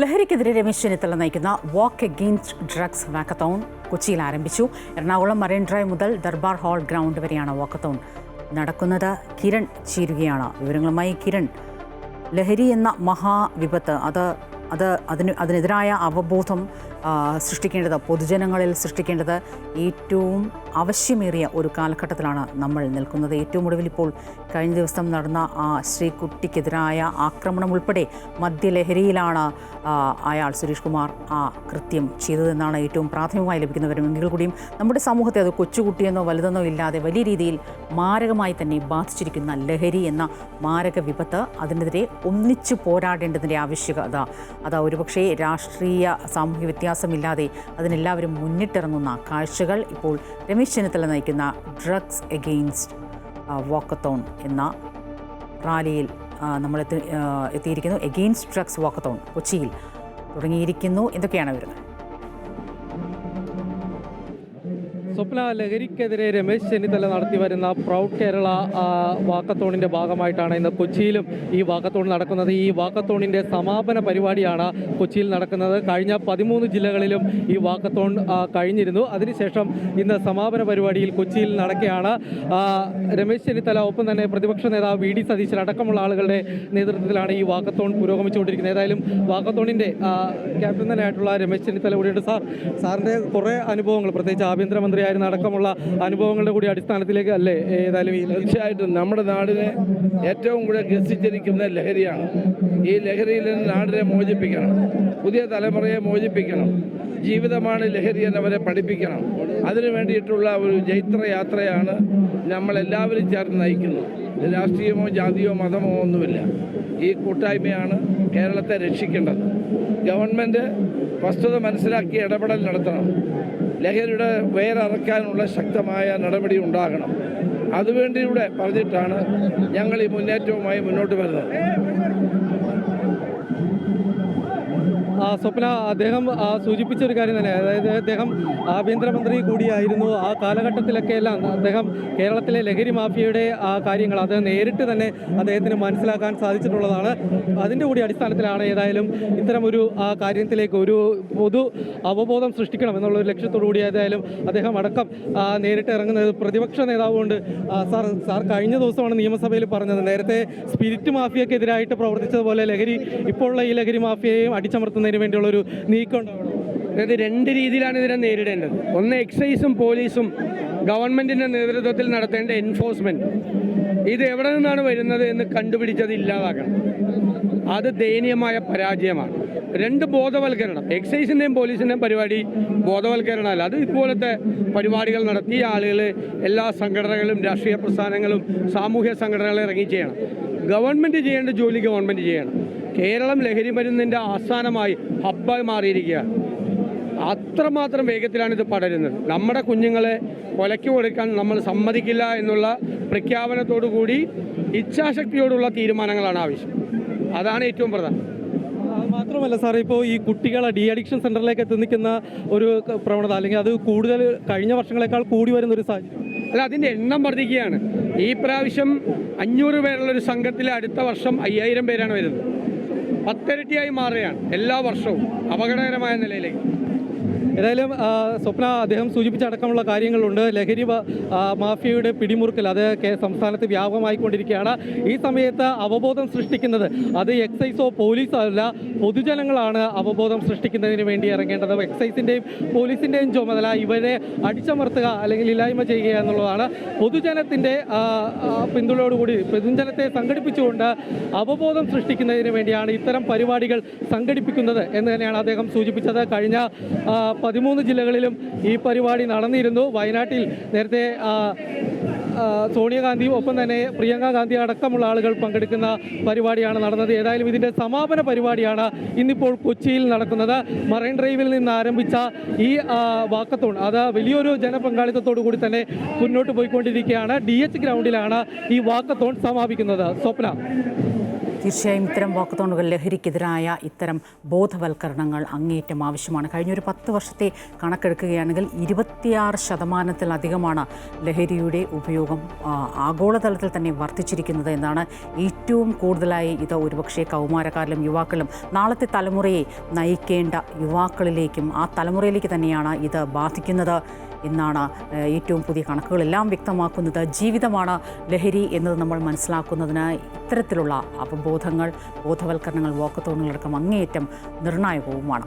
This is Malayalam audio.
ലഹരിക്കെതിരെ രമേശ് ചെന്നിത്തല നയിക്കുന്ന വാക്ക് അഗെയിൻസ്റ്റ് ഡ്രഗ്സ് വാക്കത്തോൺ കൊച്ചിയിൽ ആരംഭിച്ചു. എറണാകുളം മറൈൻ ഡ്രൈവ് മുതൽ ദർബാർ ഹാൾ ഗ്രൗണ്ട് വരെയാണ് വാക്കത്തോൺ നടക്കുന്നത്. കിരൺ ചേരുകയാണ് വിവരങ്ങളുമായി. കിരൺ, ലഹരി എന്ന മഹാവിപത്ത് അതിനെതിരായ അവബോധം സൃഷ്ടിക്കേണ്ടത്, പൊതുജനങ്ങളിൽ സൃഷ്ടിക്കേണ്ടത് ഏറ്റവും ആവശ്യമേറിയ ഒരു കാലഘട്ടത്തിലാണ് നമ്മൾ നിൽക്കുന്നത്. ഏറ്റവും ഒടുവിൽ ഇപ്പോൾ കഴിഞ്ഞ ദിവസം നടന്ന ശ്രീകുട്ടിക്കെതിരായ ആക്രമണം ഉൾപ്പെടെ മദ്യലഹരിയിലാണ് അയാൾ സുരേഷ് കുമാർ കൃത്യം ചെയ്തതെന്നാണ് ഏറ്റവും പ്രാഥമികമായി ലഭിക്കുന്ന വിവരം. എങ്കിൽ കൂടിയും നമ്മുടെ സമൂഹത്തെ അത് കൊച്ചുകുട്ടിയെന്നോ വലുതെന്നോ ഇല്ലാതെ വലിയ രീതിയിൽ മാരകമായി തന്നെ ബാധിച്ചിരിക്കുന്ന ലഹരി എന്ന മാരക വിപത്ത്, അതിനെതിരെ ഒന്നിച്ചു പോരാടേണ്ടതിൻ്റെ ആവശ്യകത അത് ഒരുപക്ഷെ രാഷ്ട്രീയ സാമൂഹ്യ വ്യത്യാസമില്ലാതെ അതിനെല്ലാവരും മുന്നിട്ടിറങ്ങുന്ന കാഴ്ചകൾ ഇപ്പോൾ രമേശ് ചെന്നിത്തല നയിക്കുന്ന ഡ്രഗ്സ് എഗെയിൻസ്റ്റ് വാക്കത്തോൺ എന്ന റാലിയിൽ നമ്മൾ എത്തിയിരിക്കുന്നു. എഗെയിൻസ്റ്റ് ഡ്രഗ്സ് വാക്കത്തോൺ കൊച്ചിയിൽ തുടങ്ങിയിരിക്കുന്നു. എന്തൊക്കെയാണ് വരുന്നത്? സ്വപ്ന, ലഹരിക്കെതിരെ രമേശ് ചെന്നിത്തല നടത്തി വരുന്ന പ്രൗഡ് കേരള വാക്കത്തോണിൻ്റെ ഭാഗമായിട്ടാണ് ഇന്ന് കൊച്ചിയിലും ഈ വാക്കത്തോൺ നടക്കുന്നത്. ഈ വാക്കത്തോണിൻ്റെ സമാപന പരിപാടിയാണ് കൊച്ചിയിൽ നടക്കുന്നത്. കഴിഞ്ഞ 13 ജില്ലകളിലും ഈ വാക്കത്തോൺ കഴിഞ്ഞിരുന്നു. അതിനുശേഷം ഇന്ന് സമാപന പരിപാടിയിൽ കൊച്ചിയിൽ നടക്കുകയാണ്. രമേശ് ചെന്നിത്തല, ഒപ്പം തന്നെ പ്രതിപക്ഷ നേതാവ് വി ഡി സതീശൻ അടക്കമുള്ള ആളുകളുടെ നേതൃത്വത്തിലാണ് ഈ വാക്കത്തോൺ പുരോഗമിച്ചുകൊണ്ടിരിക്കുന്നത്. ഏതായാലും വാക്കത്തോണിൻ്റെ ക്യാപ്റ്റൻ തന്നെയായിട്ടുള്ള രമേശ് ചെന്നിത്തല കൂടിയുണ്ട്. സാറിൻ്റെ കുറേ അനുഭവങ്ങൾ, പ്രത്യേകിച്ച് ആഭ്യന്തരമന്ത്രി അടക്കമുള്ള അനുഭവങ്ങളുടെ കൂടി അടിസ്ഥാനത്തിലേക്ക് അല്ലേ ഏതായാലും തീർച്ചയായിട്ടും നമ്മുടെ നാടിനെ ഏറ്റവും കൂടെ ഗ്രസിച്ചിരിക്കുന്ന ലഹരിയാണ്. ഈ ലഹരിയിൽ നിന്ന് നാടിനെ മോചിപ്പിക്കണം, പുതിയ തലമുറയെ മോചിപ്പിക്കണം. ജീവിതമാണ് ലഹരി എന്നവരെ പഠിപ്പിക്കണം. അതിനു വേണ്ടിയിട്ടുള്ള ഒരു ജൈത്രയാത്രയാണ് നമ്മളെല്ലാവരും ചേർന്ന് നയിക്കുന്നത്. രാഷ്ട്രീയമോ ജാതിയോ മതമോ ഒന്നുമില്ല. ഈ കൂട്ടായ്മയാണ് കേരളത്തെ രക്ഷിക്കേണ്ടത്. ഗവൺമെൻറ് വസ്തുത മനസ്സിലാക്കി ഇടപെടൽ നടത്തണം. ലഹരിയുടെ വേരറക്കാനുള്ള ശക്തമായ നടപടി ഉണ്ടാകണം. അതുവേണ്ടിയൂടെ പറഞ്ഞിട്ടാണ് ഞങ്ങൾ ഈ മുന്നേറ്റവുമായി മുന്നോട്ട് വരുന്നത്. സ്വപ്ന, അദ്ദേഹം സൂചിപ്പിച്ച ഒരു കാര്യം തന്നെ, അതായത് അദ്ദേഹം ആഭ്യന്തരമന്ത്രി കൂടിയായിരുന്നു. ആ കാലഘട്ടത്തിലൊക്കെ എല്ലാം അദ്ദേഹം കേരളത്തിലെ ലഹരി മാഫിയയുടെ കാര്യങ്ങൾ അത് നേരിട്ട് തന്നെ അദ്ദേഹത്തിന് മനസ്സിലാക്കാൻ സാധിച്ചിട്ടുള്ളതാണ്. അതിൻ്റെ കൂടി അടിസ്ഥാനത്തിലാണ് ഏതായാലും ഇത്തരമൊരു കാര്യത്തിലേക്ക് ഒരു പൊതു അവബോധം സൃഷ്ടിക്കണം എന്നുള്ളൊരു ലക്ഷ്യത്തോടു കൂടി ഏതായാലും അദ്ദേഹം അടക്കം നേരിട്ട് ഇറങ്ങുന്നത്. പ്രതിപക്ഷ നേതാവ് കൊണ്ട് സാർ കഴിഞ്ഞ ദിവസമാണ് നിയമസഭയിൽ പറഞ്ഞത്, നേരത്തെ സ്പിരിറ്റ് മാഫിയക്കെതിരായിട്ട് പ്രവർത്തിച്ചതുപോലെ ഇപ്പോഴുള്ള ഈ ലഹരി മാഫിയയും അടിച്ചമർത്തുന്നതിന് വേണ്ടിയുള്ളൊരു നീക്കം ഉണ്ടാവണം. അതായത് 2 രീതിയിലാണ് ഇതിനെ നേരിടേണ്ടത്. ഒന്ന്, എക്സൈസും പോലീസും ഗവൺമെൻറ്റിൻ്റെ നേതൃത്വത്തിൽ നടത്തേണ്ട എൻഫോഴ്സ്മെൻറ്റ്. ഇത് എവിടെ നിന്നാണ് വരുന്നത് എന്ന് കണ്ടുപിടിച്ചത് ഇല്ലാതാക്കണം. അത് ദയനീയമായ പരാജയമാണ്. 2, ബോധവൽക്കരണം. എക്സൈസിൻ്റെയും പോലീസിൻ്റെയും പരിപാടി ബോധവൽക്കരണമല്ല. അത് ഇതുപോലത്തെ പരിപാടികൾ നടത്തി ആളുകൾ, എല്ലാ സംഘടനകളും, രാഷ്ട്രീയ പ്രസ്ഥാനങ്ങളും, സാമൂഹ്യ സംഘടനകളും ഇറങ്ങി ചെയ്യണം. ഗവൺമെൻറ് ചെയ്യേണ്ട ജോലി ഗവൺമെൻറ് ചെയ്യണം. കേരളം ലഹരി മരുന്നിൻ്റെ ആസ്ഥാനമായി ഹബ്ബായി മാറിയിരിക്കുകയാണ്. അത്രമാത്രം വേഗത്തിലാണ് ഇത് പടരുന്നത്. നമ്മുടെ കുഞ്ഞുങ്ങളെ കൊലയ്ക്ക് കൊടുക്കാൻ നമ്മൾ സമ്മതിക്കില്ല എന്നുള്ള പ്രഖ്യാപനത്തോടു കൂടി ഇച്ഛാശക്തിയോടുള്ള തീരുമാനങ്ങളാണ് ആവശ്യം. അതാണ് ഏറ്റവും പ്രധാനം. മാത്രമല്ല സാർ, ഇപ്പോൾ ഈ കുട്ടികളെ ഡി അഡിക്ഷൻ സെൻ്ററിലേക്ക് എത്തിക്കുന്ന ഒരു പ്രവണത, അല്ലെങ്കിൽ അത് കൂടുതൽ കഴിഞ്ഞ വർഷങ്ങളെക്കാൾ കൂടി വരുന്നൊരു സാഹചര്യം. അല്ല, അതിൻ്റെ എണ്ണം വർദ്ധിക്കുകയാണ്. ഈ പ്രാവശ്യം 500 പേരുള്ളൊരു സംഘത്തിൽ അടുത്ത വർഷം 5000 പേരാണ് വരുന്നത്. 10 ഇരട്ടിയായി മാറുകയാണ് എല്ലാ വർഷവും, അപകടകരമായ നിലയിലേക്ക്. ഏതായാലും സ്വപ്ന, അദ്ദേഹം സൂചിപ്പിച്ചടക്കമുള്ള കാര്യങ്ങളുണ്ട്. ലഹരി മാഫിയയുടെ പിടിമുറുക്കൽ അത് സംസ്ഥാനത്ത് വ്യാപകമായിക്കൊണ്ടിരിക്കുകയാണ്. ഈ സമയത്ത് അവബോധം സൃഷ്ടിക്കുന്നത് അത് എക്സൈസോ പോലീസോ അല്ല, പൊതുജനങ്ങളാണ് അവബോധം സൃഷ്ടിക്കുന്നതിന് വേണ്ടി ഇറങ്ങേണ്ടത്. എക്സൈസിൻ്റെയും പോലീസിൻ്റെയും ചുമതല ഇവരെ അടിച്ചമർത്തുക അല്ലെങ്കിൽ ഇല്ലായ്മ ചെയ്യുക എന്നുള്ളതാണ്. പൊതുജനത്തിൻ്റെ പിന്തുണയോടുകൂടി പൊതുജനത്തെ സംഘടിപ്പിച്ചുകൊണ്ട് അവബോധം സൃഷ്ടിക്കുന്നതിന് വേണ്ടിയാണ് ഇത്തരം പരിപാടികൾ സംഘടിപ്പിക്കുന്നത് എന്ന് തന്നെയാണ് അദ്ദേഹം സൂചിപ്പിച്ചത്. കഴിഞ്ഞ 13 ജില്ലകളിലും ഈ പരിപാടി നടന്നിരുന്നു. വയനാട്ടിൽ നേരത്തെ സോണിയാഗാന്ധിയും ഒപ്പം തന്നെ പ്രിയങ്ക ഗാന്ധി അടക്കമുള്ള ആളുകൾ പങ്കെടുക്കുന്ന പരിപാടിയാണ് നടന്നത്. ഏതായാലും ഇതിൻ്റെ സമാപന പരിപാടിയാണ് ഇന്നിപ്പോൾ കൊച്ചിയിൽ നടക്കുന്നത്. മറൈൻ ഡ്രൈവിൽ നിന്ന് ആരംഭിച്ച ഈ വാക്കത്തോൺ അത് വലിയൊരു ജനപങ്കാളിത്തത്തോടു കൂടി തന്നെ മുന്നോട്ട് പോയിക്കൊണ്ടിരിക്കുകയാണ്. DH ഗ്രൗണ്ടിലാണ് ഈ വാക്കത്തോൺ സമാപിക്കുന്നത്. സ്വപ്ന. തീർച്ചയായും ഇത്തരം വാക്കത്തോണുകൾ ലഹരിക്കെതിരായ ഇത്തരം ബോധവൽക്കരണങ്ങൾ അങ്ങേയറ്റം ആവശ്യമാണ്. കഴിഞ്ഞൊരു 10 വർഷത്തെ കണക്കെടുക്കുകയാണെങ്കിൽ 26% ലഹരിയുടെ ഉപയോഗം ആഗോളതലത്തിൽ തന്നെ വർദ്ധിച്ചിരിക്കുന്നത് എന്നാണ്. ഏറ്റവും കൂടുതലായി ഇത് ഒരുപക്ഷെ കൗമാരക്കാരിലും യുവാക്കളിലും നാളത്തെ തലമുറയെ നയിക്കേണ്ട യുവാക്കളിലേക്കും ആ തലമുറയിലേക്ക് തന്നെയാണ് ഇത് ബാധിക്കുന്നത് എന്നാണ് ഏറ്റവും പുതിയ കണക്കുകളെല്ലാം വ്യക്തമാക്കുന്നത്. ജീവിതമാണ് ലഹരി എന്നത് നമ്മൾ മനസ്സിലാക്കുന്നതിന് ഇത്തരത്തിലുള്ള അവബോധങ്ങൾ, ബോധവൽക്കരണങ്ങൾ, വാക്കത്തോണുകളടക്കം അങ്ങേയറ്റം നിർണായകവുമാണ്.